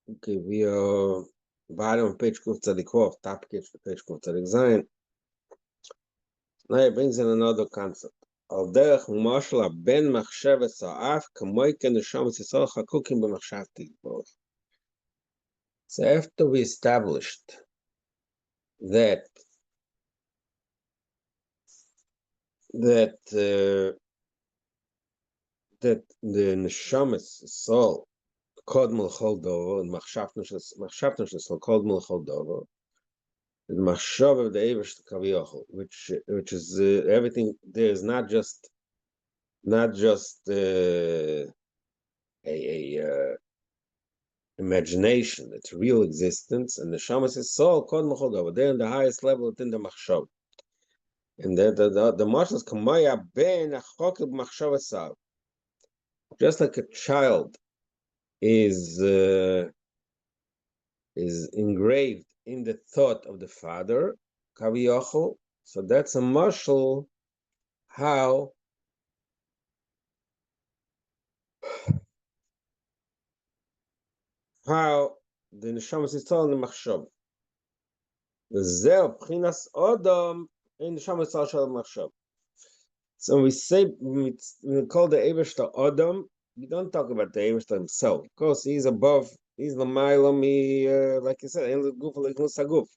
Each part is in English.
Okay, we are bottom of page Kuf Tzadikov, top page Kuf Tzadik Zayin. Now it brings in another concept. Al derech mashla ben machshevet sa'af kamoy ken neshamas yisrael chakukim b'machshavti both. So after we established that that that the neshamas soul kodmul chol dovo and machshavtnush soul kodmul chol dovo. The machshav of the Eibush Kaviyachol, which is everything. There is not just a imagination. It's real existence, and the shamas is soul kod machol. They're in the highest level within the machshav, and the mashal is kamaya ben achokib machshav asav. Just like a child is engraved in the thought of the father, Kaviyachol. So that's a mashal how the neshamas is told in the machshav. Zeh b'chinas odom in neshamas is told machshav. So we say we call the Eibishter Odom. We don't talk about the Eibishter himself. Of course, he's above. He's the Ma'ilom. Like you said, in the guf like Musaguf.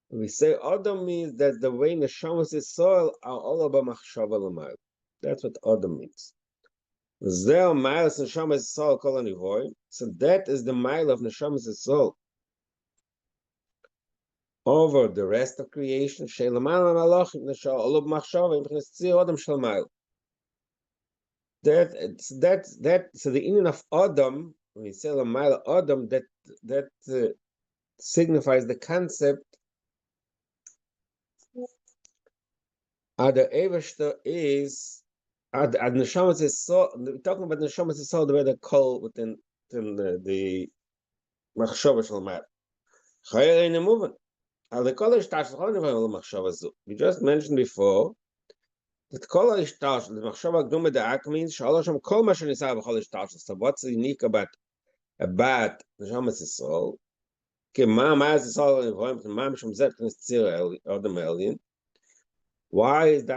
We say Odom means that the way neshamas is soil are all about machshava l'mayil. That's what Odom means. Zeh ma'il neshamas is soil kol anivoy. So that is the mile of neshamas is soil over the rest of creation. Sheilaman malachim neshal olub machshava imchnes tzir Odom shalmayil. That so the union of Adam, when you say Lamayla Adam, that signifies the concept the Eivashter is the Neshamas is so we're talking about Neshamas is so the way they call within the Machshava Shalmayla. Chayre in the movement. We just mentioned before that kol ishtash the machshava gduma da'ak means shalosham kol ma shenisa b'chol ishtash. So what's unique about neshamas Yisrael? Okay, ma Yisrael involved in ma mishum zet k'nistzir Adam Elyon. Why is it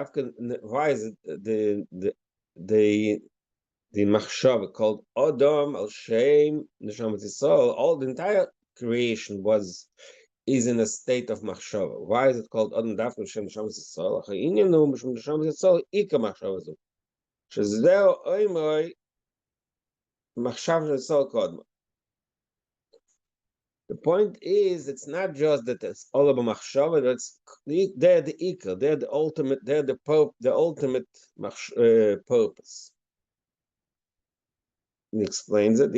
the machshava called Adam al Shem neshamas Yisrael? All the entire creation is in a state of machshava. Why is it called Adam Dafka Shem Neshamas Yisrael? Ha'inyan nu Mishum Neshamas Yisrael Ika machshava zu. Shezeu oimoy machshava Yisrael kodma. The point is, it's not just that it's all about machshava. They're the Ika. They're the ultimate. They're the ultimate purpose. He explains it.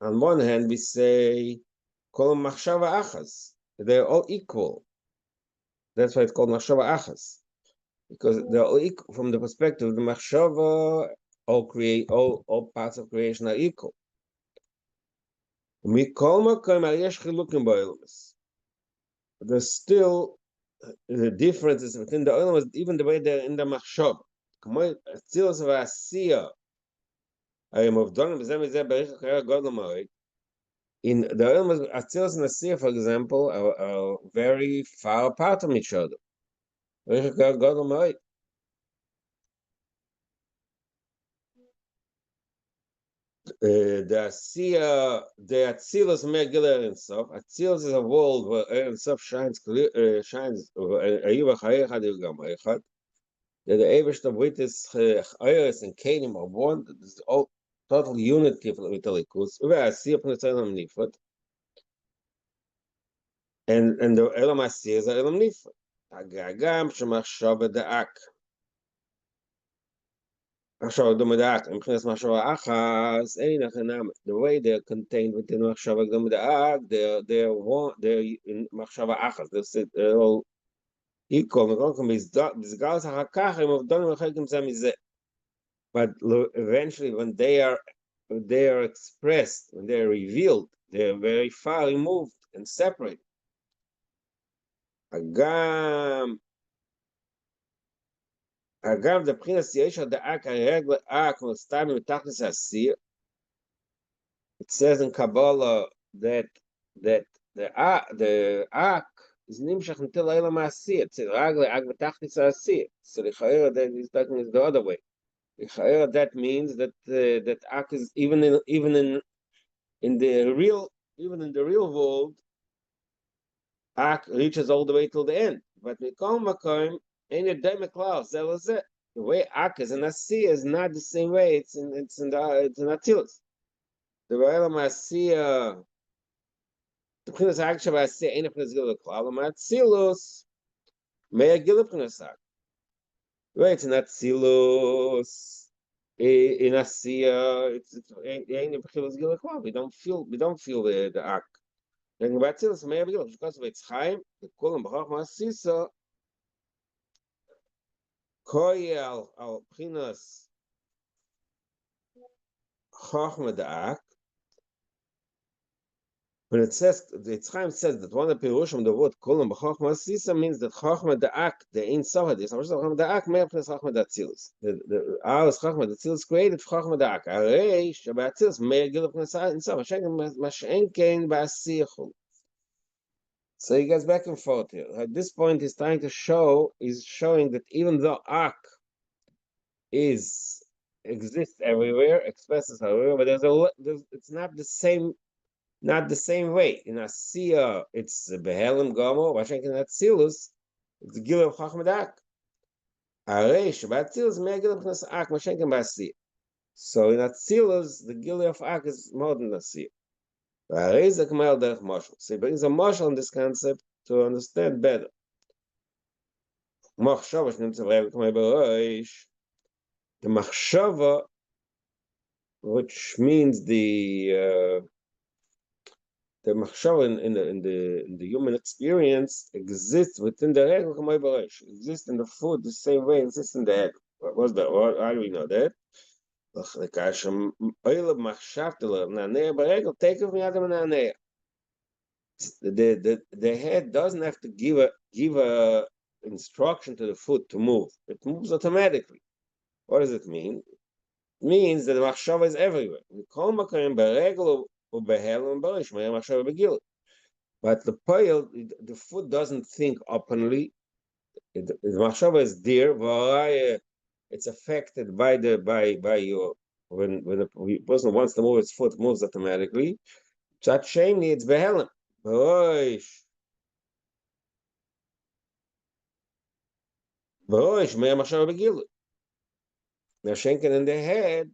On one hand, we say Kolam Machshava Achas. They're all equal. That's why it's called Machshava Achas. Because they're all equal from the perspective of the Machshava, all parts of creation are equal. There's still the differences within the Olam, even the way they're in the Machshava. In the Olam, Atzilas and Asiya, for example, are very far apart from each other. The Asiya, the Atzilus Megillah and Sof. Atzilus is a world where Ein Sof shines. The Eibush of Witness, Iris and Kanim are one. There's all total unity of the Likus. And the Elam Asiya is Elam Nifrat. Agagam Shemachshava Da'ak. The way they're contained within Machshava Gdom Da'ak, they're in Machshava Achas. They're all equal. But eventually, when they are expressed, when they are revealed, they are very far removed and separate. Agam אגב, לבחינת יש הדאק הרגל אק מסתם מתחת הסיר. It says in Kabbalah that the ak is nimshach until Eila Ma'asiyah. It's Ragle ak v'tachtis ha'asiyah. So the shiur that is talking is the other way. The shiur that means that that ak is even in the real world, ak reaches all the way till the end. But mikol makom ain't a demeklaus. That was it. The way ak is in asiyah is not the same way. It's in Atzilus. The Eila Ma'asiyah. The Prince actually I say ain't a Prince Giluk Klalamat Silus may a Giluk Prince. Right, it's not Silus in Asia, it ain't a Prince Giluk Klal. We don't feel the act. Then about Silus may a Giluk because of its Chaim, the Kulam Bachach Masisa Koyal al Prince Chachma the act. When it says, the Chaim says that one of the Pirushim, the word Kulam B'Chochma Sisa means that Chochma Da'ak, the Ein Sohad, the Chochma Da'ak, may have Chochma Da'atzilus. The Aros Chochma Da'atzilus created Chochma Da'ak. Arei Shabbatzilus may give up Nasa in Sohad. Mashenkein Ba'asiyachul. So he goes back and forth here. At this point, he's trying to showing that even though Ak exists everywhere, expresses everywhere, but it's not the same way. In Asiya, it's Behelim Gomo, Vashenkin Atzilus, it's Gil of Chachmadak. Areish, Batzilus, Megil of Ak, Vashenkin Basiya. So in Atzilus, the Gil of Ak is more than Asiya. Areish, the Kamal Derech Moshel. So he brings a Moshel in this concept to understand better. Machshava, Shnimtzav Kamei Bareish. The Machshava, which means the machshava in the human experience exists within the regel kamei bareish. Exists in the food the same way it exists in the egg. What was that? How do we know that? The head doesn't have to give a instruction to the foot to move. It moves automatically. What does it mean? It means that the machshava is everywhere. But the pile, the foot doesn't think openly. The machshava is there. It's affected by your when the person wants to move its foot, moves automatically. Chat sheni, it's behelim. May machshava begilu. Now shenken in the head,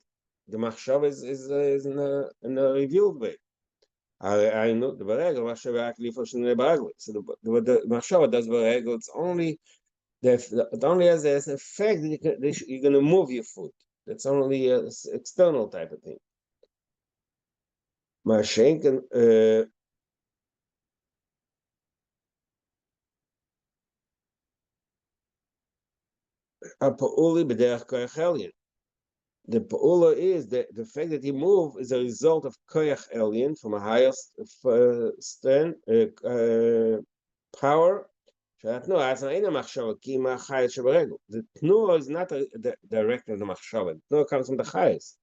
the machshava is in a revealed way. I know the baregel machshava actually for shnei baragli. So the machshava does baregel. It's only it only has an effect that you're going to move your foot. That's only an external type of thing. Mashenken apa'uli b'derech koyach elyon. The pa'ula is the fact that he move is a result of koyach elyon from a higher power. The tnuah is not the director of the machshava. The tnuah comes from the chayes.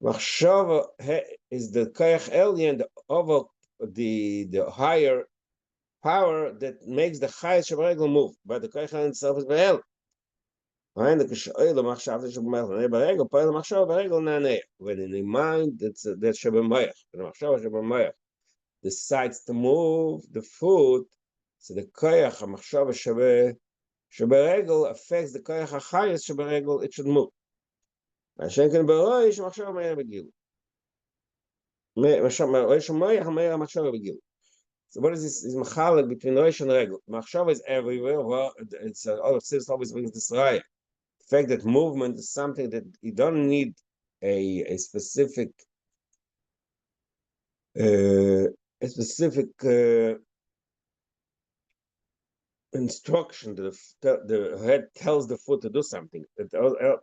Machshava is the koyach elyon over the higher power that makes the chayes shabaregel move, but the koyach elyon itself is behel. When in the mind that's shabamayach, the machshava shabamayach decides to move the foot, so the koyach machshava shabaregel affects the koyach hachayes shabaregel. It should move. Mashenken beroish machshava meir begil. So what is this? Is machalek between roish and regel? Machshava is everywhere. Well, it's all of this always brings this raya. The fact that movement is something that you don't need a specific instruction. The head tells the foot to do something. It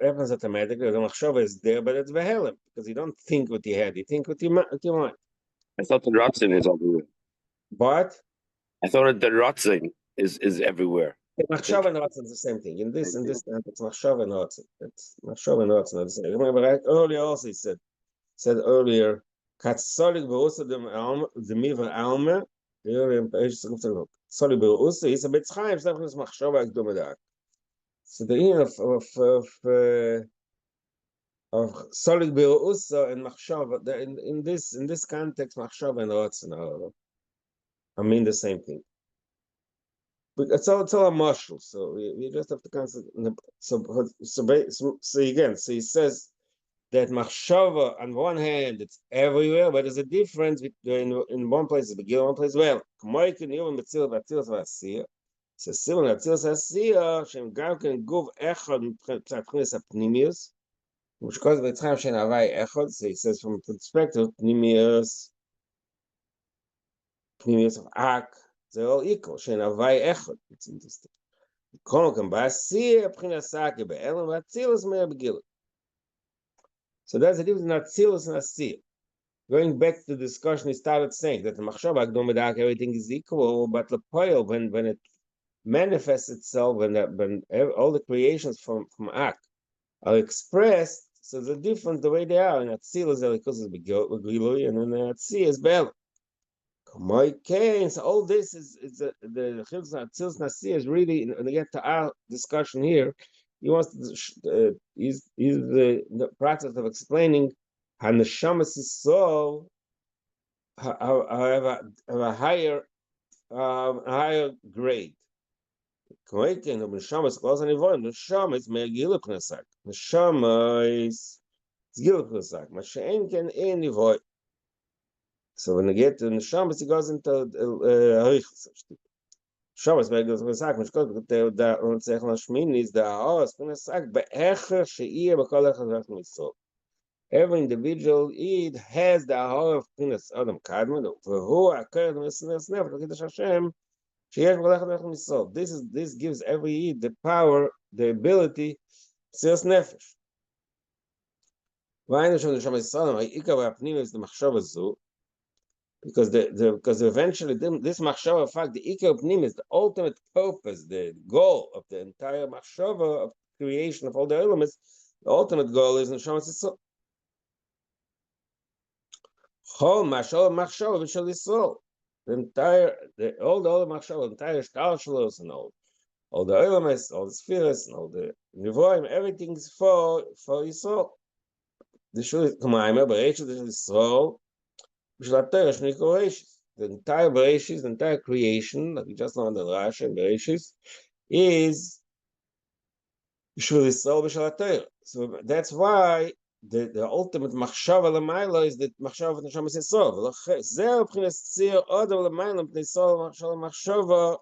happens automatically. The machshava is there, but it's behelim because you don't think with your head. You think with your mind. I thought the Ratzin is over there. But I thought that the rotzing is everywhere. Machshava and Ratzon is the same thing. In this context, Machshava and Ratzon. It's Machshava and Ratzon are the same. Remember, earlier also he said earlier, Katzolik berusa the miver alma. Earlier in page Katzolik berusa. He's a bit chaim. Something is Machshava agdomedak. So the meaning of Solik berusa and Machshava in this context, Machshava and Ratzon I mean the same thing. But it's all a marshal, so we just have to consider. So again, so he says that machshava on one hand it's everywhere, but there's a difference between in one place it's begil, one place well. K'moikin even betzil v'atzilas v'asiyah. So similar atzilas v'asiyah shem gam ken guv echad p'tzat p'chinas ha'pnimius, which causes b'tzchaim shen havai echad. So he says from the perspective pnimius of ak. They're all equal. It's interesting. So that's the difference in Atzilus and Asiyah. Going back to the discussion, he started saying that the Machshava Agdomedak, everything is equal, but the Poil, when it manifests itself, when all the creations from Ak are expressed, so the difference the way they are in Atzilus, because it's Begilui, and in Atziyah is Bel. My case, all this is the Chilz Nasi is really, and to get to our discussion here, he wants to, he's the process of explaining how Neshamas is so have a higher grade. Neshamas goes on evolving. Neshamas may giluk nesak. Neshamas giluk nesak. Mashen can any void. So when you get to Neshamas, he goes into Harichas. Shabbos begins with Sak, which goes to the Onzech Lashmin is the Haas, when Sak, Be'echer, She'ir, Be'kolech, Mitzvot. Every individual Eid has the Ahor of Pinas Adam Kadman, who are current listeners never to Kiddush Hashem, She'ir, Be'kolech, Mitzvot. This gives every Eid the power, the ability, Tzils Nefesh. Why in the Neshamas Yisrael, Ikar V'Apnim is the Machshava Zu, because eventually this machshava fact, the ikar pnim is the ultimate purpose, the goal of the entire machshava of creation of all the elements. The ultimate goal is neshamas yisrael. Chol machshava v'shel yisrael. All the machshava, the entire shtalshalos and all the elements, all the spheres and all the nivoim, everything is for Yisrael. The shul is k'mayim b'reish the Yisrael. The entire Bereshis, the entire creation, like we just learned in Rashi and Bereshis, is B'shvil Yisrael b'shel HaTorah. So that's why the ultimate machshava l'mayla is the machshava of Neshamas Yisrael. Zeh b'chinas tzir odom l'mayla b'nei Yisrael shel machshava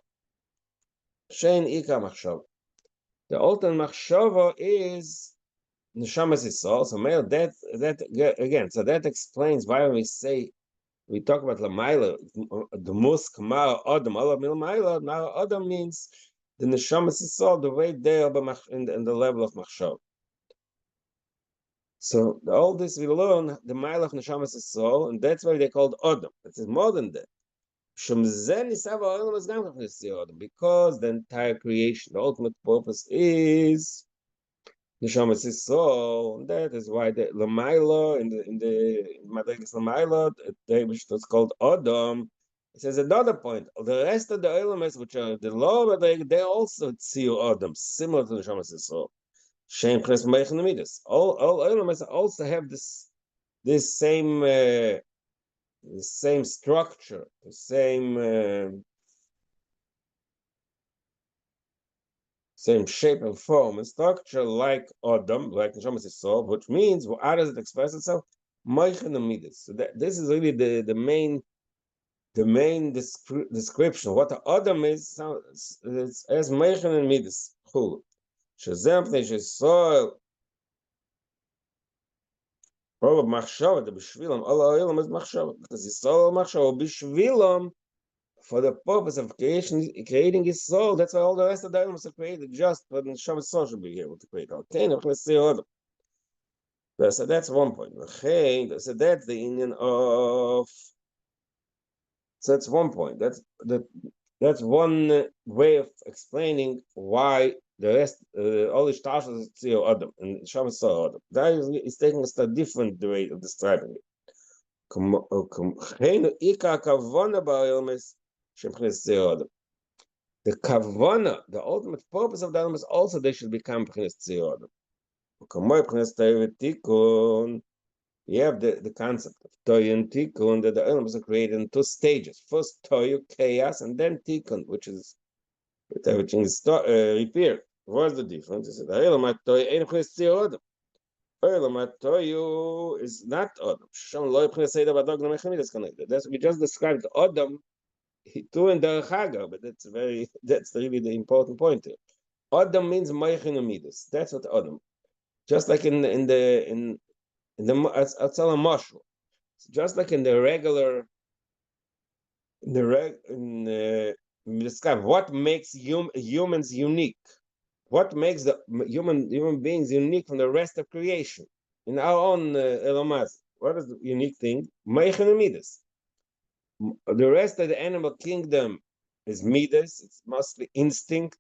shein ikar machshava. The ultimate machshava is Neshamas Yisrael. So that again, so that explains why when we talk about Lamaila, the musk, Mara Adam, Allah Milmaila, Mara Adam means the Neshamas Yisrael, the way they are in the level of Machshav. So all this we learn, the Mile of Neshamas Yisrael, and that's why they called Adam. It is more than that. Because the entire creation, the ultimate purpose is Neshamas Yisrael, and that is why the Lamaila in the Madrigas Lamaila, which was called Adam. It says another point. The rest of the elements, which are the lower Madrigas, they also see Adam, similar to Neshamas Yisrael. Shem Chnes Meichen Midas. All elements also have this same structure, the same shape and form and structure like Adam, like Neshamas Yisrael, which means how does it express itself? Meichen Midas. So this is really the main description. What the Adam is, it's as Meichen and Midas. Shazam Yisrael. All of machshava, the b'shvilam, all oilam is machshava, because Yisrael machshava b'shvilam for the purpose of creating his soul. That's why all the rest of the elements are created just for the Neshama soul should be able to create. Okay, now let's see other. So that's one point. So that's the union of. So that's one point. That's the That's one way of explaining why the rest, all the stars is Tzio Adam and Shabbos Sar Adam. That is taking us a different way of describing it. The kavana, the ultimate purpose of the Adam is also they should become P'chinas Tzio Adam. You have the concept of Toyu and Tikkun, that the elements are created in two stages. First Toyu, chaos, and then Tikkun, which is everything is repaired. What's the difference? He said, Elam Toyu ain't P'chinas Tzio Adam. Elam Toyu is not Adam. That's we just described Adam, in the Chaga, but that's really the important point here. Adam means Meichin Amidus. That's what Adam. Just like in the Atzal Mashru. Just like in the regular, what makes humans unique? What makes the human beings unique from the rest of creation? In our own Elamaz, what is the unique thing? Meichin Midas. The rest of the animal kingdom is Midas. It's mostly instinct.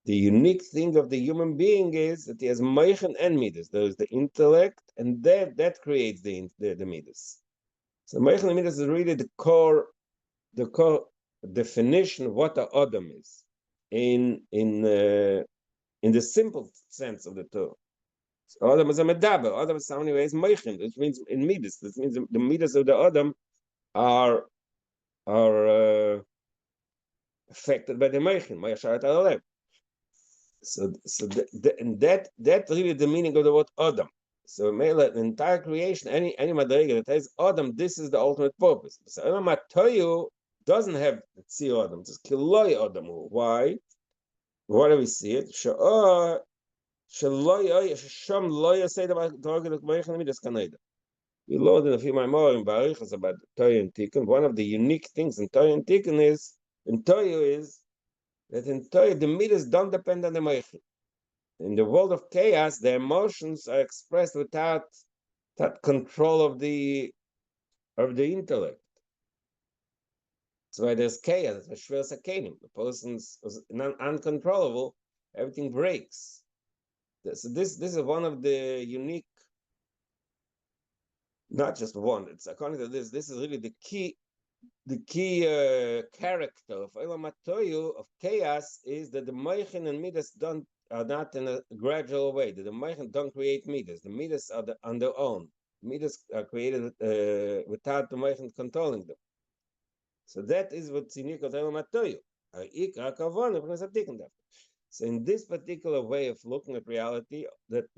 The unique thing of the human being is that he has Meichin and Midas. There is the intellect, and that creates the Midas. So Meichin and Midas is really the core definition of what a Adam is in the simple sense of the Torah. So Adam is a medaber. Adam is somebody who has Meichin, which means in Midas. This means the Midas of the Adam are affected by the Meichin. So that really the meaning of the word Adam. So the entire creation, any madriga that has Adam, this is the ultimate purpose. So Adam Toyu doesn't have Tzio Adam, it's Kiloi Adam. Why? Why do we see it? We learned in a few more in Barichas about Toyu and Tikkun. One of the unique things in Toyu and Tikkun is that in Toyu the midas don't depend on the Meichin. In the world of chaos, the emotions are expressed without that control of the intellect. That's why there's chaos. It's shver sakenim. The person's uncontrollable. Everything breaks. So this is one of the unique. Not just one. It's according to this. This is really the key character of Olam HaToyu, of chaos, is that the Meichin and Midas are not in a gradual way. That the Meichin don't create Midas. The Midas are on their own. Midas are created without the Meichin controlling them. So that is what's unique of Olam HaToyu. So in this particular way of looking at reality, that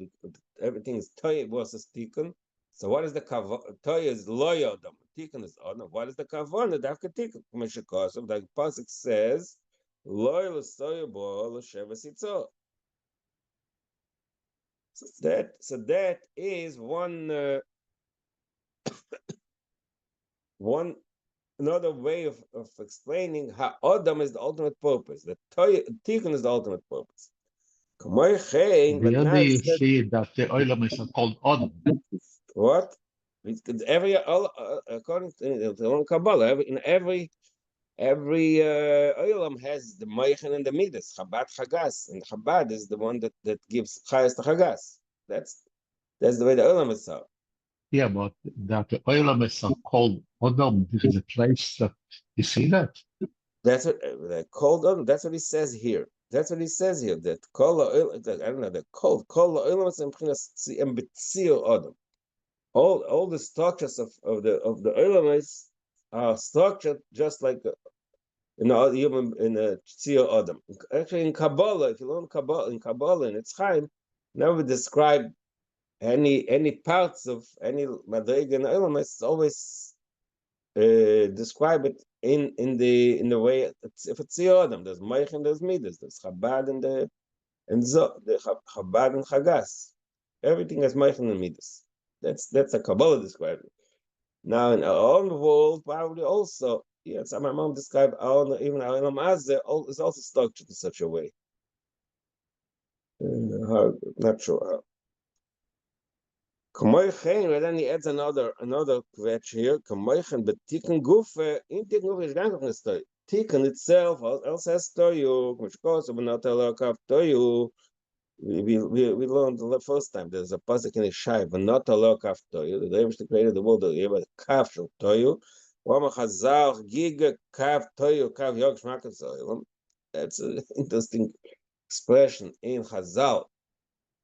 everything is Toyu versus Tikkun. So what is the kavanah? Toyu is loy Adam. Tikkun is Adam. What is the kavanah? Dafka Tikkun. The pasuk says, loy l'soyu bo l'sheva sitzor. So that is one another way of explaining how Adam is the ultimate purpose. That Tikkun is the ultimate purpose. Where do you see that the Olam is called Adam? What? According to the Kabbalah, in every Olam has the Meichin and the Midas, Chabad Chagas, and Chabad is the one that gives Chayas to Chagas. That's the way the Olam is so. Yeah, but that the Olam is called Adam. This is a place that you see that. That's what called Adam. That's what he says here. That's what he says here. That Kol I don't know. That Kol Olam is in P'chinas B'tzio Adam. All the structures of the Olam are structured just like in a Tzio Adam. Actually, in Kabbalah, if you learn Kabbalah in its Chaim, never describe any parts of any madriga in Olam. It's always describe it in the way if it's Tzio Adam. There's Meich and there's Midas. There's Chabad and the Chabad and Chagas. Everything has Meich and Midas. That's a Kabbalah describing. Now in our own world, probably also, so my mom described even our Olam Hazeh is also structured in such a way. Not sure how. Kamoichen, and then he adds another kvetch here. Kamoichen, but tikkun gufe, in tikkun gufe is gang of the story. Tikkun itself also has toyu, which goes, but not a look of toyu. We learned the first time. There's a pasuk in the Shai, but not a look of toyu. The Rebbe created the world. You have a kaf shel toyu. Wama chazal giga kaf toyu kaf yog shmakav zoylam. That's an interesting expression in Chazal.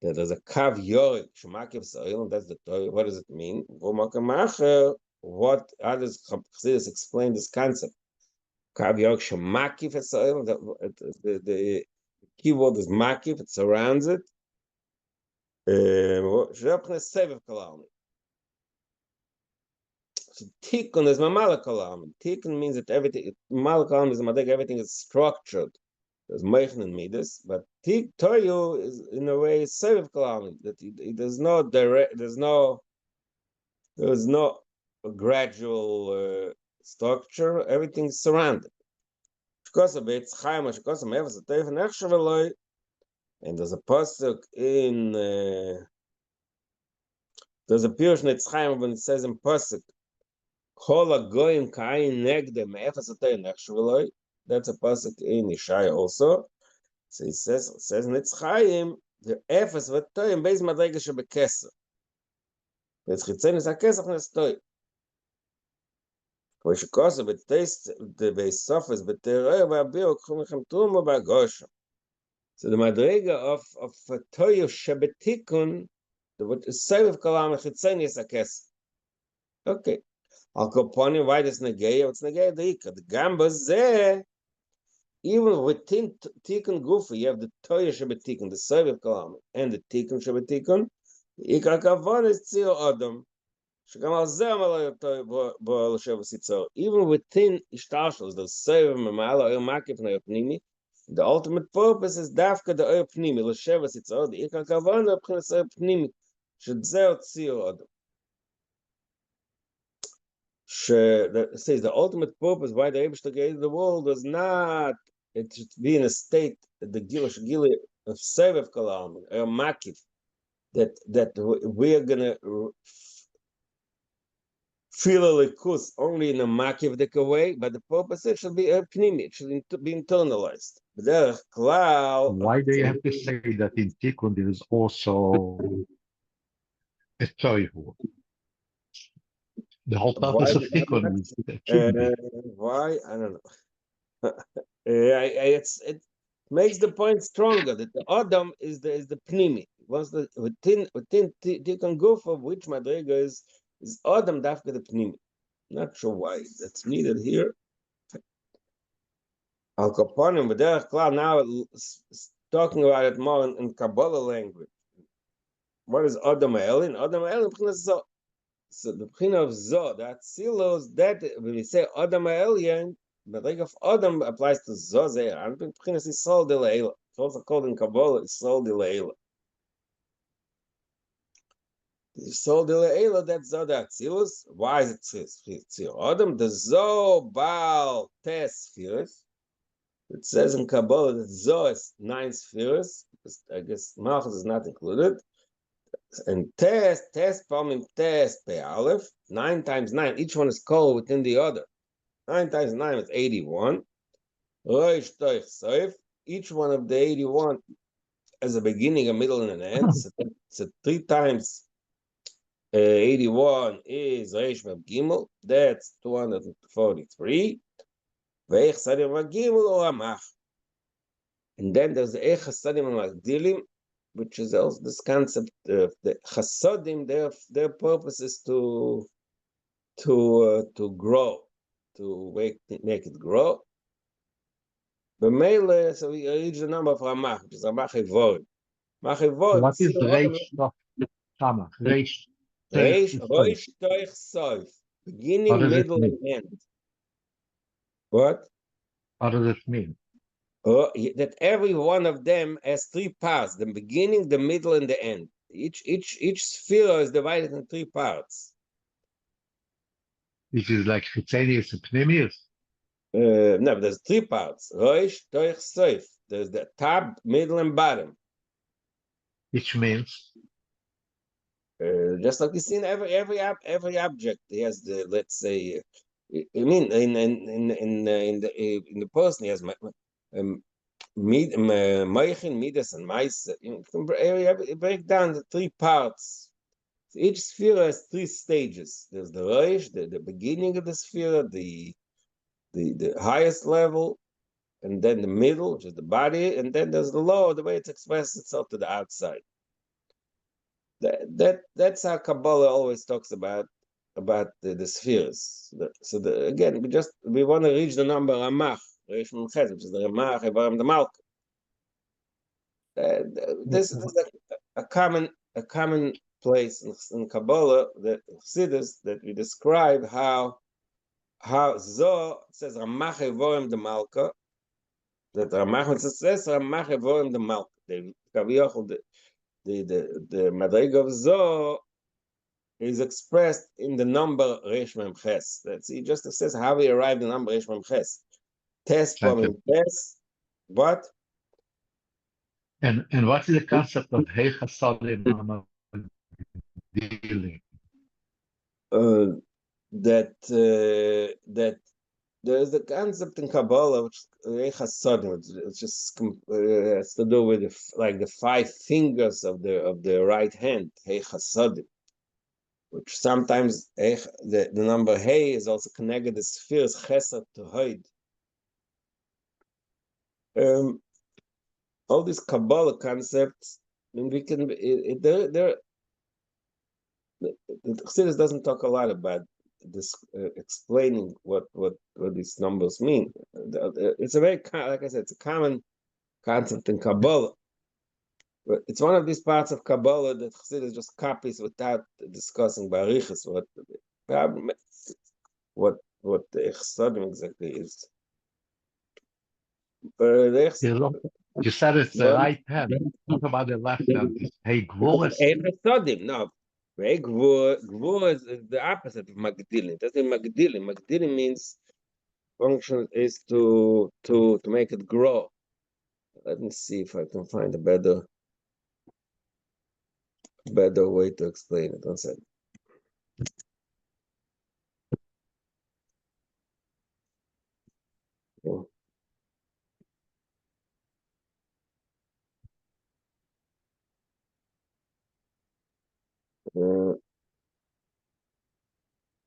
That there's a kav yorik shemakiv soil, that's the Torah. What does it mean? What? How does Chassidus explain this concept? Kav yorik shemakiv soil. The keyword is makiv. It surrounds it. So tikkun is mamala kolam. Tikkun means that everything. Mamala kolam is everything is structured. There's meichen and midas, but tik toyu is in a way seviv kalam. That there's no direct, there's no gradual structure. Everything's surrounded. And there's a pasuk in there's a pirush netzchaim when it says in pasuk kol hagoyim ka'ayin negdem efes atay nechshav. That's a pasuk in Yishai also. So he says Nitzchayim, the efes v'toyim beis madrega shebekesser. It's chitzen is hakesach nestoy. V'shikosa b'teist the beis sofes b'teroi v'abir k'chum echem tumo b'agosha. So the madrega of toyu shebetikun, the what is seviv kalam chitzen is hakesach. Okay. Al koponim, why does negaya? What's negaya the ikar? The gamba zeh. Even within tikkun gufa, you have the toya shebetikkun, the seviv kalam, and the tikkun shebetikkun. Ikar kavon is tzir adam. Shekam al zeh amal toya bo l'sheva sitzor. Even within ishtashlos, the seviv mamala oil makif na pnimi, the ultimate purpose is dafka the oil pnimi l'sheva sitzor. The ikar kavon of pnimi oil pnimi shedzeh tzir adam. That says the ultimate purpose why the Rebbe created the world was not it should be in a state the gili of sevev kalam or makif that we are gonna feel a likus only in a makif way, but the purpose it should be a pnimi, it should be internalized. Why do you have to say that in tikkun there is also a toihu? The whole purpose of tikkun is it shouldn't be. Why? I don't know. It makes the point stronger that the Adam is the pnimi. Once the within tikkun gufa, which madrega is Adam dafka the pnimi. Not sure why that's needed here. Al kaponim b'derech klal now talking about it more in Kabbalah language. What is Adam Elin? Adam Elin zo. So the pnimi of zo that silos that when we say Adam Elin. The leg of Adam applies to Zozer, and the Prince is Sol de Leila. It's also called in Kabbalah, it's Sol de Leila. Sol de Leila, that's Zoda Atzilus. Why is it Tzil Adam? The Zo Baal Tes Spheres. It says in Kabbalah that Zo is 9 spheres. I guess Malchus is not included. And Tes Palmim Tes Pe Aleph, 9 times 9. Each one is called within the other. 9 times 9 is 81. Each one of the 81 has a beginning, a middle, and an end. So 3 times 81 is Reish Mem Gimel. That's 243. Ve'ech Sadim Gimel or Amach. And then there's the Ech Sadim Magdilim, which is also this concept of the Chasodim. Their purpose is to grow. To make it grow. But mele, so we reach the number of Ramach, which is Ramach Evorim. What is Reish Tamach? Reish Roish Toich Soif. Beginning, middle, and end. What? What does it mean? That every one of them has 3 parts: the beginning, the middle, and the end. Each sphere is divided in 3 parts. Which is like Chitzenius and Pnimius? No, there's 3 parts. Roish, Toich, Soif. There's the top, middle, and bottom. Which means? Just like you see in every object, he has the, let's say, I mean, in the person, he has Moichin, Midas, and Maise. You can break down the three parts. So each sphere has three stages. There's the Rosh, the beginning of the sphere, the highest level, and then the middle, which is the body, and then there's the lower, the way it expresses itself to the outside. That's how Kabbalah always talks about the spheres. So again, we want to reach the number Ramach, which is the Ramach, Evarim, the Malka. This is a common place in Kabbalah, that Chassidus, that we describe how Zohar says Ramach Evarim the Malka, that Ramach says Ramach Evarim the Malka. The Madrig of Zohar is expressed in the number Resh Mem Ches. He just says how we arrived at the number Resh Mem Ches. Test from Ches. What? And what is the concept of Hey Chasadim dealing? That there is a concept in Kabbalah which it's just has to do with the 5 fingers of the right hand, Hey Chasadim, which sometimes the number Hey is also connected to spheres Chesed to Hoid. All these Kabbalah concepts, I mean, we can the Chassidus doesn't talk a lot about this, explaining what these numbers mean. It's a very, like I said, it's a common concept in Kabbalah, but it's one of these parts of Kabbalah that Chassidus just copies without discussing barichas what the Chsadim exactly is. You said it's the right hand. Talk about the left hand. Hey Gvuras. No. Gvur is the opposite of Magdilin. That's in Magdilin. Magdilin means function is to make it grow. Let me see if I can find a better way to explain it. One second. Oh.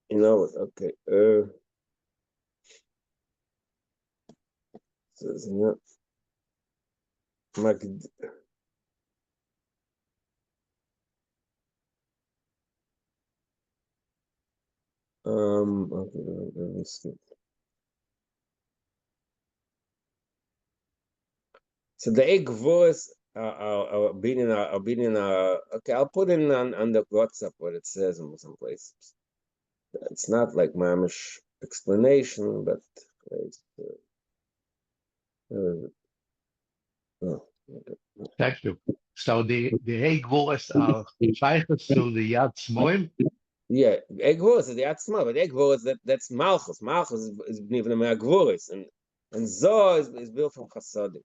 You know what? Okay. Okay, let me see. So the egg voice are being in okay, I'll put in on the WhatsApp what it says in some places. It's not like mamish explanation, but it's, oh, okay. Thank you. So the Hey Gvuras are shaykhs to the Yad Shmoel. Yeah, egg voice is the Atzma, but egg voice that's Malchus. Malchus is even a Voice, and Zoh is built from Chasadim.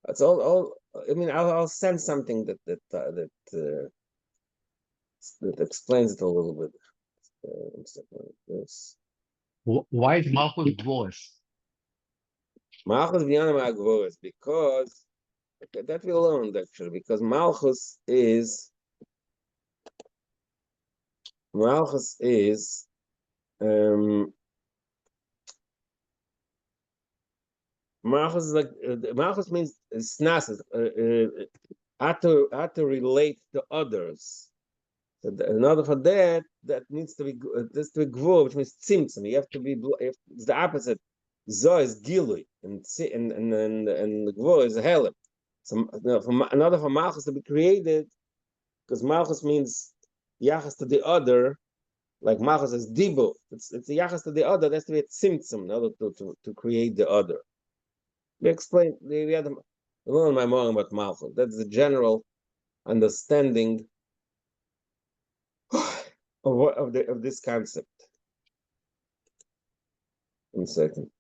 That's all. I mean, I'll send something that explains it a little bit. Yes. Why is Malchus Gvuras? Malchus beyond Voice, because that we learned actually, because Malchus is Malchus like Malchus means snas, how to relate to others. So in order for that needs to be gvur, which means tzimtzum. You have to be. It's the opposite. Zoh is gilui, and the gvur is helem. So in order for Malchus to be created, because Malchus means yachas to the other, like Malchus is dibo. It's the yachas to the other. There has to be a tzimtzum in order to create the other. We explained. We had a little my more about Malchus. That's the general understanding of this concept. One second.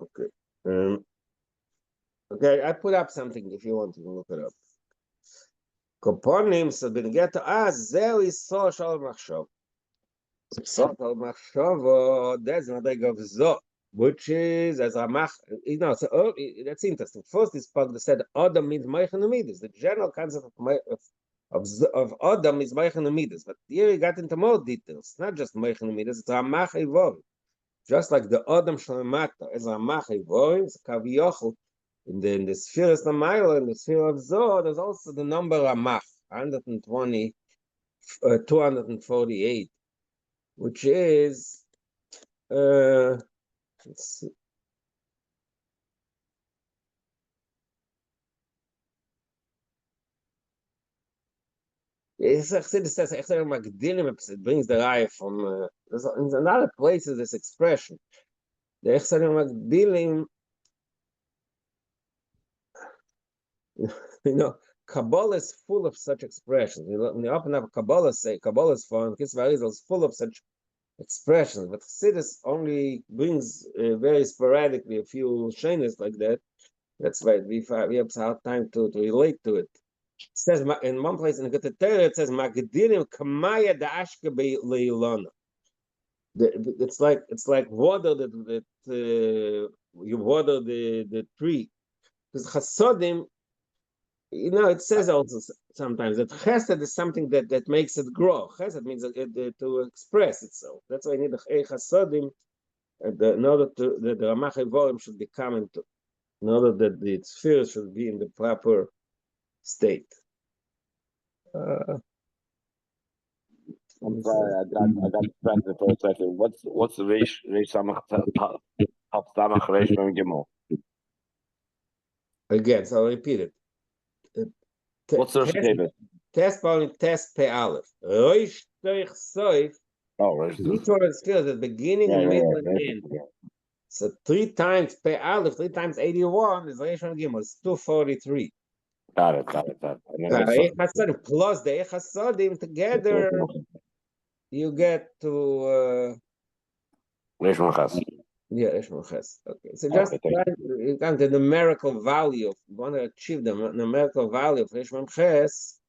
Okay. Okay, I put up something if you want to look it up. Koponim, so when get to us, there is social machshov. Social machshov, that's not like of zo, which is as a mach. You know, so that's interesting. First, this part that said Adam means Meichanomidas. The general concept of Adam is Meichanomidas, but here we got into more details. It's not just Meichanomidas; it's Ramach Evorim. Just like the Adam Shlemata is Ramach Evorim, it's Kaviyachol. In the sphere of the mile, in the sphere of Zohar, there's also the number Ramach, 120, 248, which is, let's see. It brings the raya from, in another places, this expression. The Echsarim Magdilim, you know, Kabbalah is full of such expressions. When you open up a Kabbalah, say Kabbalah's form, Kisva Arizal is full of such expressions, but Chassidus only brings very sporadically a few shaynas like that. That's why we have a hard time to relate to it. It says in one place in the Torah, it says Magdilim Kamaya Da'ashka Leilona. It's like water that you water the tree, because Chasodim. You know, it says also sometimes that chesed is something that makes it grow. Chesed means to express itself. That's why you need a chasodim in order that the Ramach Evorim should be coming to, in order that the sphere should be in the proper state. I'm sorry, I got distracted for a second. What's the Reish Samach Samach Reish Mem Gimel? Again, so I'll repeat it. What's the Rosh Hashanah? Test Pe Aleph. Roish Toich Soif. Oh, Rosh Each one is still at the beginning, middle, and end. So 3 times Pe Aleph, 3 times 81 is Reish Mem Gimel. It's 243. Got it. Plus the Echasodim together, you get to Reish Machas. Yeah, Reish Machas. Okay, so just you count the numerical value of you want to achieve the numerical value of Reish Machas.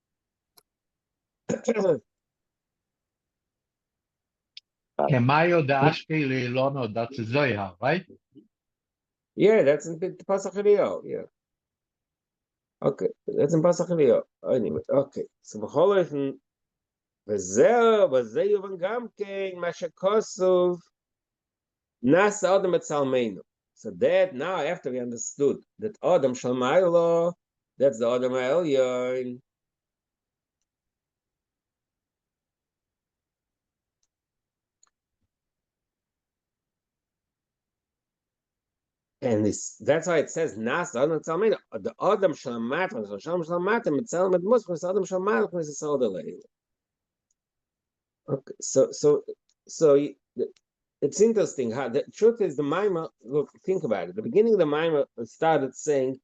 Kemayo da Ashke Leilono, that's Zoya, right? Yeah, that's in Pasach Eliyah. Yeah. Okay, that's in Pasach Eliyah. Anyway, okay. So b'chol v'zeh yuvan gam kein ma shekosov nas Adam et Salmeinu. So that now after we understood that Adam Shalmaylo, that's the Adam Elyon. And that's why it says Nas Adam Tzalmeinu. The Adam Shalmat, so Sham Shalmat, and Tzalmet Muslim, Adam Shalmat, is all the way. Okay, so it's interesting how the truth is the Maimah. Look, think about it. The beginning of the Maimah started saying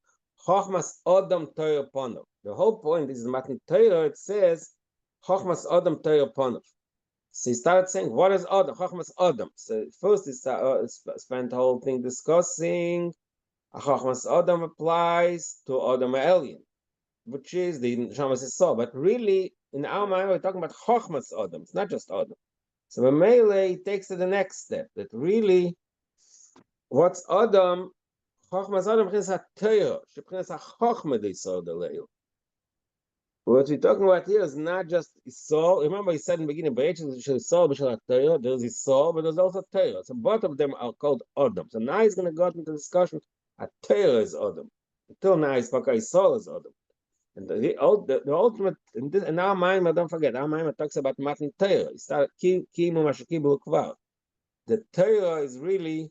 Chochmas Adam Torah Ponov. The whole point is the Matan Torah. It says Chochmas Adam Torah Ponov. So he started saying, what is Adam? Chochmas Adam. So first he spent the whole thing discussing Chochmas Adam applies to Adam Elyon, which is the Shamas Yisrael. But really, in our mind, we're talking about Chochmas Adam. It's not just Adam. So Mamele takes to the next step, that really, what's Adam? Chochmas Adam is a Torah. Shepchines a Chochma de Yisrael Deleil. What we're talking about here is not just Yisrael. Remember, he said in the beginning, Yisrael, there's Yisrael, but there's also Torah. So both of them are called Adam. So now he's going to go into the discussion. A Torah is Adam. Until now, he's spoke Yisrael is Adam. And the ultimate, in our mind, but don't forget, our mind talks about Matan Torah. He started Kimu Mashakibu Kvar. The Torah is really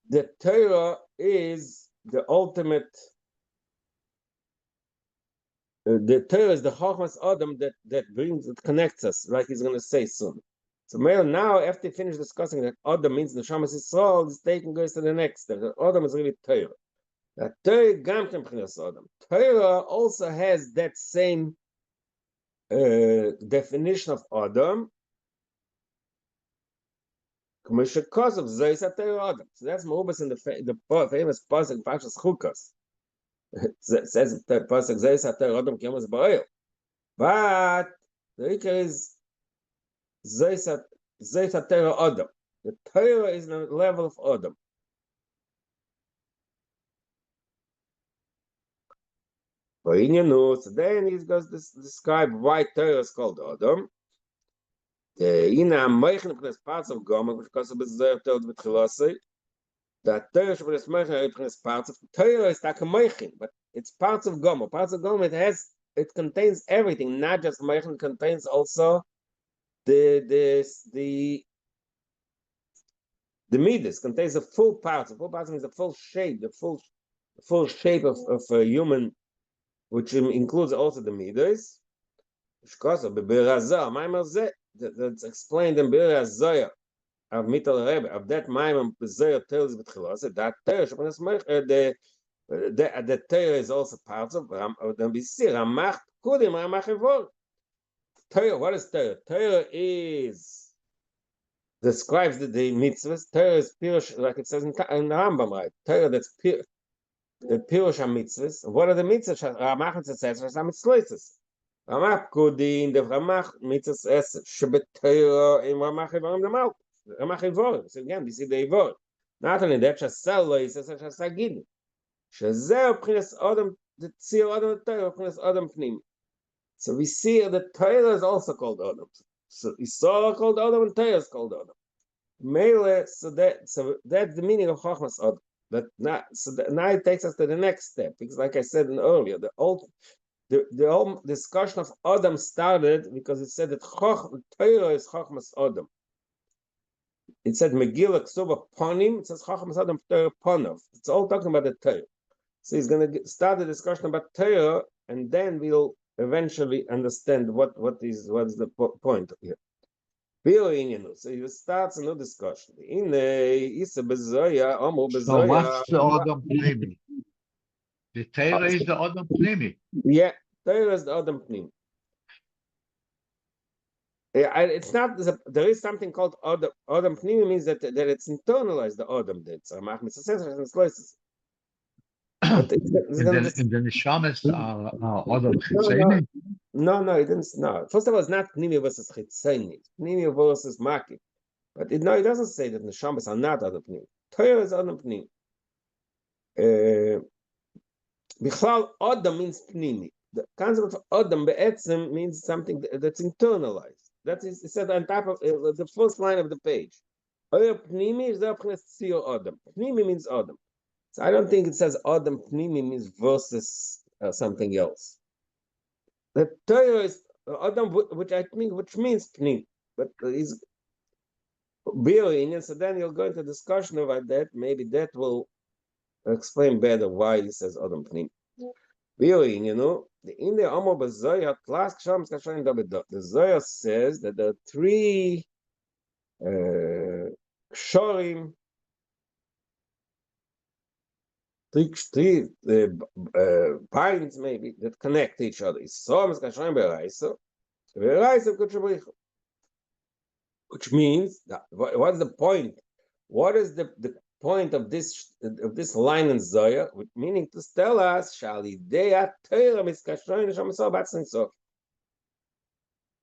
the Torah is the ultimate. The Torah is the Chochmas Adam that connects us, like he's going to say soon. So now, after you finish discussing that Adam means Neshamas Yisrael, this taking goes to the next step. That Adam is really Torah. That Torah Gamkem Pchinas Adam. Torah also has that same definition of Adam. Because of Zeis HaTorah Adam. So that's Mobus in the famous pasuk Parshas Chukas. It says the pasuk Zeis HaTorah Adam Kiyamos Ba'il. But the Rikah is Zeis HaTorah Adam. The Torah is the level of Adam. So then he's going to describe why Torah is called Adam. Parts of Gomer, because of the Torah with Chilosai. That Torah is parts of Torah is like a Meichin, but it's parts of Gomer. Parts of Gomer it contains everything, not just Meichin, it contains also the midas, contains the full parts. The full parts means the full shape, the full shape of a human, which includes also the midas. Because of that's explained in Bir Azaya of Mital Rebbe, of that Maimon Bezayah tells with Chilos, that Torah the Torah is also part of the Bisir, Ramach Kudim, Ramach Evor. Torah, what is Torah? Torah describes the mitzvahs. Torah is Pirush, like it says in Rambam, right? Torah, that's the Pirush mitzvahs. What are the mitzvahs? Ramach says, Mitzvahs. Ramach Kudim, the Ramach mitzvahs Esef, Shebet Torah, in Ramach Evorim, the Malch. Ramach Evorim. So again, we see the Evorim. Not only that, Shasalo is Shasagid. Shazeh Pchinas Adam, the Tzir Adam Torah, Pchinas Adam Pnim. So we see that Torah is also called Adam. So Yisrael called Adam and Torah is called Adam. Mele, so that's the meaning of Chochmas Adam. Now it takes us to the next step, because like I said earlier, the whole discussion of Adam started because it said that Torah is Chochmas Adam. It said Megillah Ksuba Ponim, it says Chochmas Adam Torah Ponov. It's all talking about the Torah. So he's going to start the discussion about Torah, and then we'll eventually understand what is the point here. So he starts a new discussion. So what's the Adam Pnimi? The Torah is the Adam Pnimi. Yeah, Torah is the Adam Pnimi. It's not. There is something called Adam Pnimi, means that it's internalized. The Adam did. So but in the Neshamas are Adam Chitzeni? No, it didn't. No, first of all, it's not Pnimi versus Chitzeni. Pnimi versus Maki. But it doesn't say that Neshamas are not Adam Pnimi. Torah is Adam Pnimi. Bichlal Adam means Pnimi. The concept of Adam be'etzem means something that's internalized. That is, it said on top of the first line of the page. Pnimi is Adam. Pnimi means Adam. So I don't think it says Adam Pnimi means versus something else. The Torah is Adam, which means Pnim, but is Bi'oinian. So then you'll go into discussion about that. Maybe that will explain better why he says Adam Pnim. Bi'oinian, in the Amor B'Zoyah, the Zoyah says that there are three Shorim. Three pines maybe that connect each other. Which means that, what's the point? What is the point of this line in Zoya? Meaning to tell us,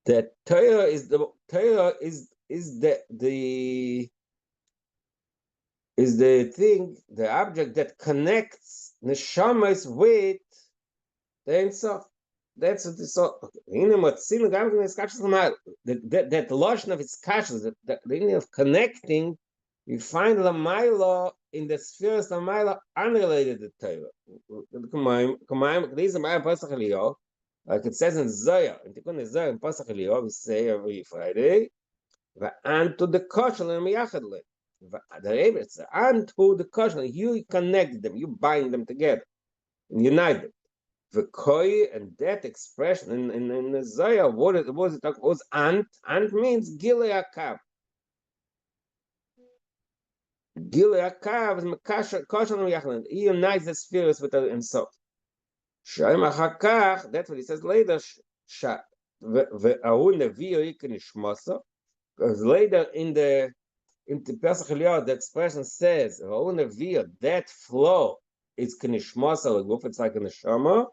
that Torah is the thing, the object that connects neshamas with the Ein Sof. That's what it's all. That lotion of its kashas, the meaning of connecting, we find Lamaila in the spheres of Lamaila unrelated to Torah. Like it says in Zoya, in Tikkun Zoya in Pasach Eliyah, we say every Friday, and to the kosher and miyachadle. The Rebbe and to the kosher, you connect them, you bind them together, and unite them. V'koi, and that expression in the Zohar, what it was ant. Ant means gilei akav. Gilei akav is mekasher kosher yachlan. He unites the spheres with the Ensof. Shaim achakach, that's what he says later. Ve'ahu nevi'o iken ishmosa. Because later in the Pesach Eliyah, the expression says, "Ve'ahu nevi'o," that flow is kenishmosa l'guf. It's like a neshama.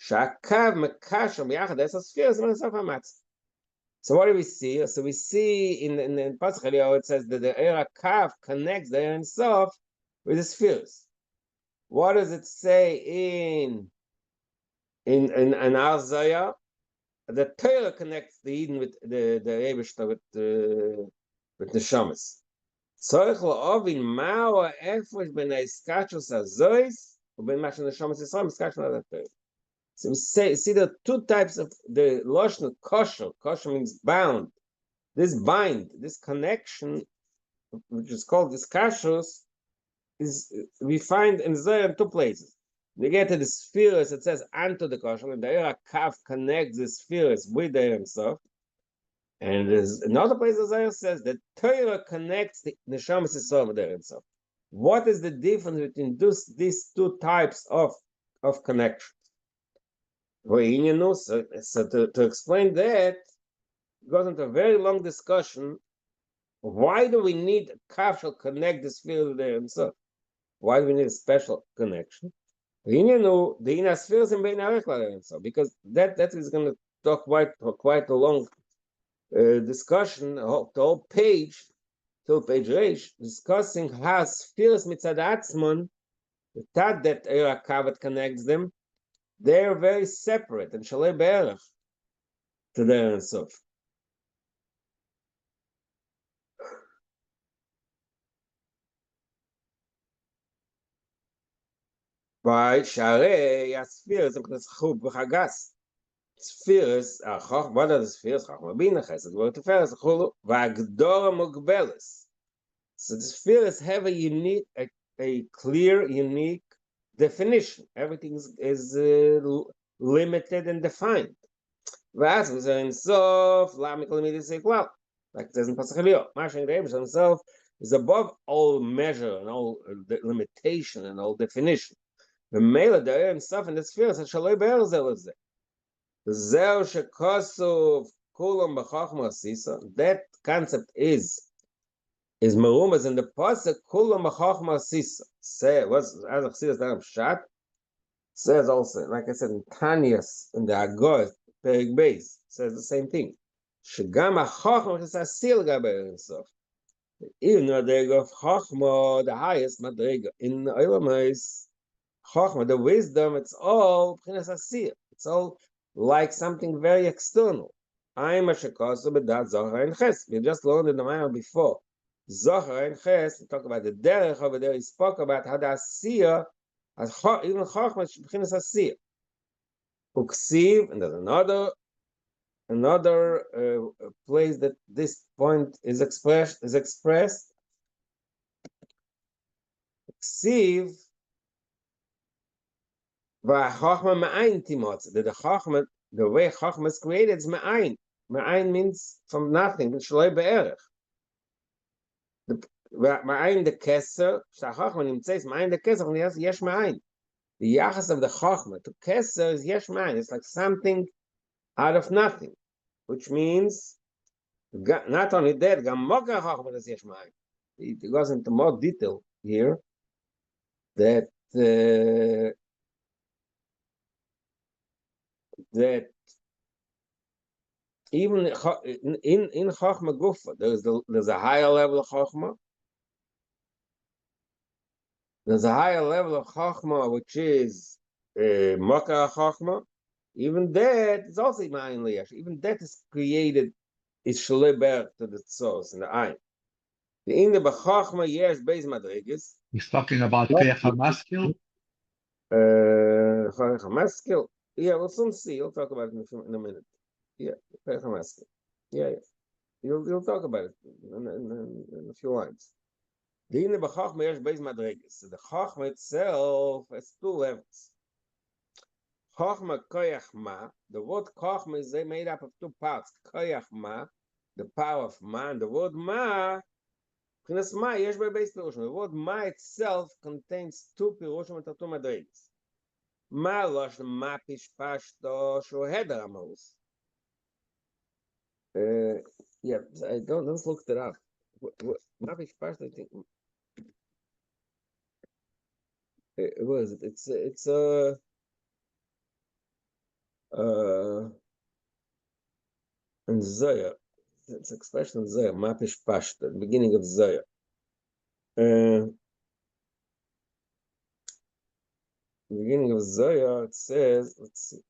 Shakav mekasher miyachad. That's a sphere. It's Ensof hamatz. So what do we see? So we see in Pesach Eliyah it says that the Eir HaKav connects the Eir Ensof with the spheres. What does it say in our Zohar? The Torah connects the Eden with the Eibishter with the Shamas. Tzorich la'ovin ma'o ha'efresh ben ha'искachos hazois u'ben ma she'neshamas Yisrael miskachos ha'Torah. So we see the two types of the Lashon kosher. Kosher means bound. This bind, this connection, which is called this kashos, is we find in Zohar in two places. We get to the spheres, it says unto the kosher, and the Eir HaKav connects the spheres with the Eir Ensof. And there's another place the Zohar says that Torah connects the Neshamas Yisrael with the Eir Ensof. What is the difference between these two types of connection? So to explain that, it goes into a very long discussion. Why do we need a kav shall connect the sphere to the Eir Ensof? Why do we need a special connection? Because that is going to talk quite a long discussion. The whole page, till page Reish, discussing how spheres mitzad atzmon, the tad that Eir HaKav connects them, they are very separate and shalei be'erach to the Eir Ensof. By Sharei spheres b'chagas. Spheres are what are the spheres? Chachma bina chesed v'or teferes chulu v'agdora mugbeles. So the spheres have a clear, unique definition. Everything is limited and defined. V'az v'zer Ensof la'mikol midis equal. Like it says in Pesach Eliyah, Mashen Reish himself is above all measure and all limitation and all definition. The male the Eir Ensof and the spheres are shaloi be'er zel of zeh. Zeh shekosuv kulam b'chachma sisa. That concept is merumas in the pasuk kulam b'chachma sisa. Say what's as a chassidus that pshat says also, like I said in Tanyas in the Agor Perik Beis says the same thing. Shegam ha'chachma chesasir gabe Eir Ensof. Even the madrega of chachma, the highest madrega in the Olam Chachma, the wisdom, it's all it's all like something very external. We just learned in the Maya before. Zohar and Ches, we talk about the derech over there. He spoke about how the Asiya, even Chachma, b'chinas Asiya. Uksiv, and there's another place that this point is expressed. Uksiv. The way Chachma is created is Ma'ayin. Ma'ayin means from nothing. Shloi be'erech. Ma'ayin the Keser. Shachachma nimtzeis Ma'ayin the Keser. Yesh Ma'ayin. The Yachas of the Chachma to Keser is Yesh Ma'ayin. It's like something out of nothing, which means not only that, Gam Moka Chachma is Yesh Ma'ayin. It goes into more detail here that even in Chachma Gufa, there's a higher level of Chachma. There's a higher level of Chachma, which is Makar Chachma. Even that is also Ma'ayin Liyash. Even that is created, is Shleber to the source in the Ayin. The in the B'Chachma Yesh Beis Madrigas. He's talking about Keach HaMaskil? Keach HaMaskil. Yeah, we'll soon see. We'll talk about it in a minute. Yeah, Keach HaMaskil. Yeah. You'll talk about it in a few lines. The in the B'Chachma Yesh Beis Madrigas. So the Chachma itself has two levels. Chochma koyach ma. The word chochma is made up of two parts. Koyach ma, the power of ma, and the word ma. The word ma itself contains two pirushim and two madrigas. Ma losh ma pishpashto shoheder amos. Yeah, I don't. Let's look it up. Ma pishpashto, I think. What is it? It's in Zoya. It's expression in Zoya. Ma pishpashto, the beginning of Zoya. The beginning of Zoya, it says, let's see.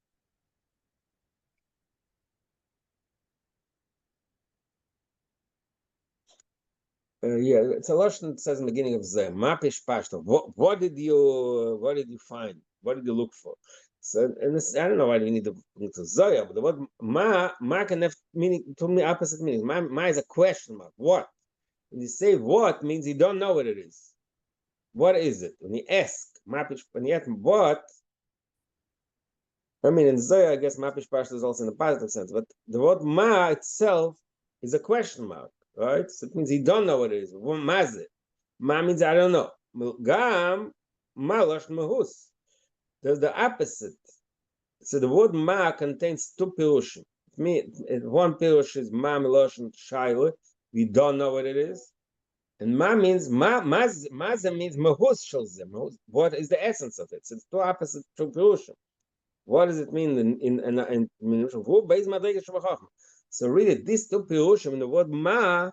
Yeah, it's a lashon that says in the beginning of Zoya. Ma pishpashto. What did you find? What did you look for? So, and this, I don't know why you need to look to Zoya, but the word ma can have meaning, totally opposite meanings. Ma is a question mark. What? When you say what, means you don't know what it is. What is it? When you ask, when you ask what, I mean, in Zoya, I guess ma pishpashto is also in the positive sense, but the word ma itself is a question mark, right? So it means you don't know what it is. What ma is it? Ma means I don't know. Gam ma losh mahus. There's the opposite. So the word ma contains two pirushim. One pirush is ma miloshin shayla. We don't know what it is. And ma means maza means mahus shalzim. What is the essence of it? So it's two opposite two pirushim. What does it mean in who base madrega shabachachma? So really, these two pirushim in the word ma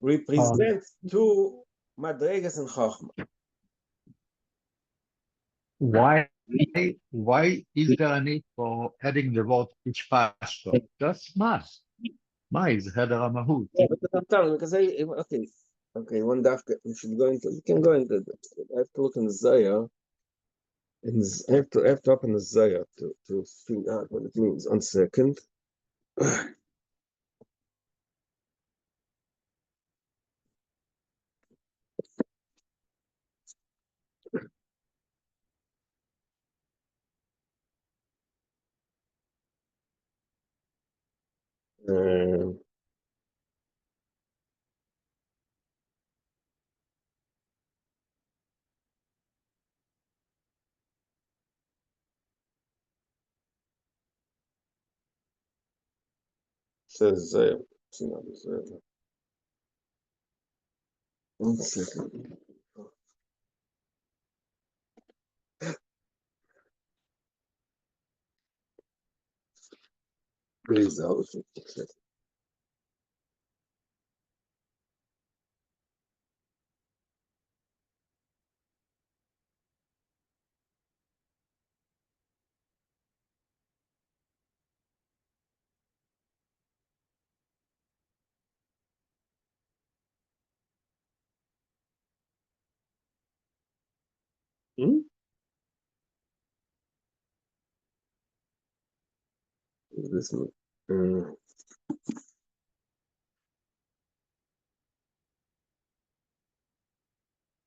represent two madregas in chachma. Why is there a need for adding the word pishpashto? Just mas. Ma is heder amahut. I'm telling you, because okay, one dafka, you can go into, I have to look in the Zaya, and I have to open the Zaya to figure out what it means. 1 second. Says Zaya. See now the Zaya. 1 second. Please, I'll look at it. Hmm? This one.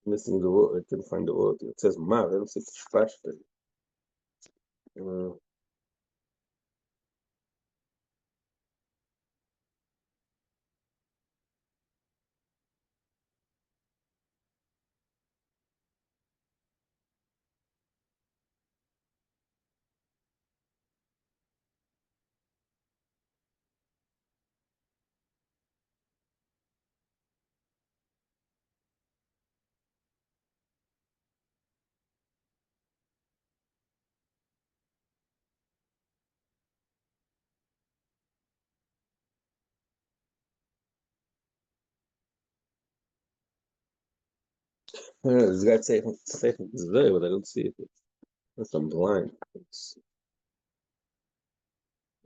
Missing the word. I couldn't find the word. It says ma. I don't see pishpashto. This guy saying it's there, but I don't see it. That's I'm blind.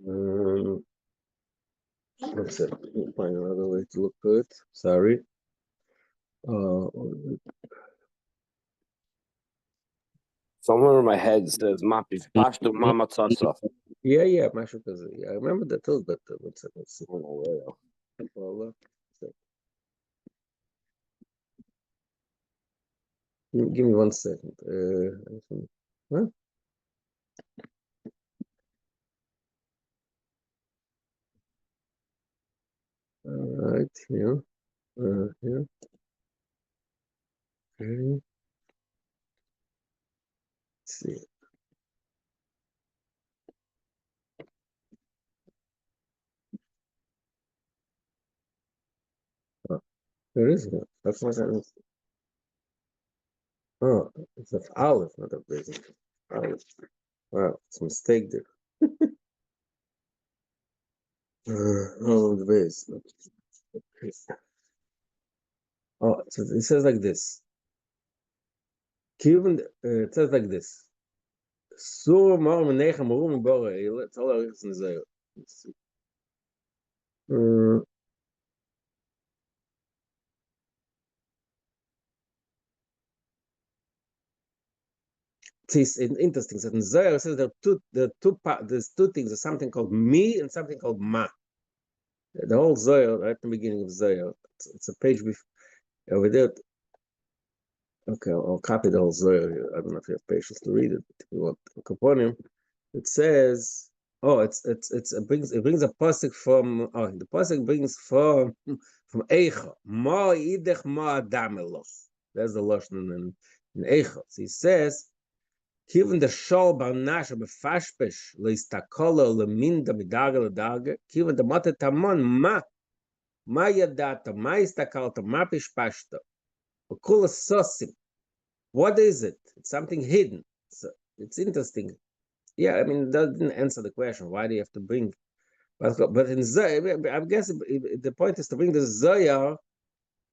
Um, 1 second. Let me find another way to look for it. Sorry. Somewhere in my head says ma pishpashto ma matzasa. Yeah, משהו כזה. Yeah, I remember that too, but 1 second. Let's see. Well, give me 1 second. Huh? right here, here. Okay. Let's see. Oh, there is one. That's what I was. Oh, it's an olive, not a basil. Olive. Wow, it's a mistake there. Oh, the base. Oh, so it says like this. It says like this. Sur mar menechem marum bore. It's all in there. It's interesting. So in Zohar says there's two things. There's something called me and something called ma. The whole Zohar, right at the beginning of Zohar, it's a page over there. Okay, I'll copy the whole Zohar here. I don't know if you have patience to read it, but if you want Kaponim, it says, oh, it brings a pasuk from, the pasuk brings from Eicha. Ma idech ma adameloch. There's the lashon in Eicha. So he says, Kiven the shol bar nasha befashpesh leistakolo leminda midaga ledaga. Kiven the mata tamon ma yadata ma istakalta ma pishpashta. Okula sosim. What is it? It's something hidden. So it's interesting. Yeah, I mean that didn't answer the question. Why do you have to bring? But in Zohar, I guess the point is to bring the Zohar,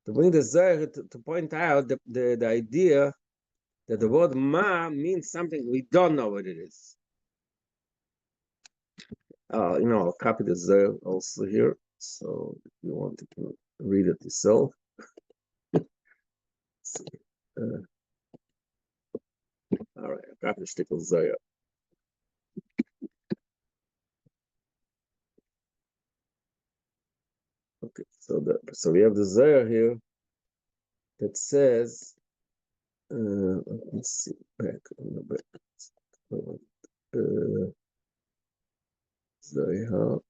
to point out the idea that the word ma means something we don't know what it is. I'll copy the Zohar also here. So if you want, you can read it yourself. All right, I copy the shtickle Zohar. Okay, so we have the Zohar here that says, let's see, back. Zohar.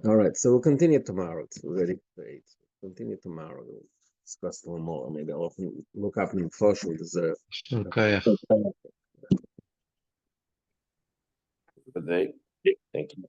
All right, so we'll continue tomorrow. It's already late. Continue tomorrow. We'll discuss a little more. Maybe I'll look up in Fosh with the Zohar. Okay. Good day. Thank you.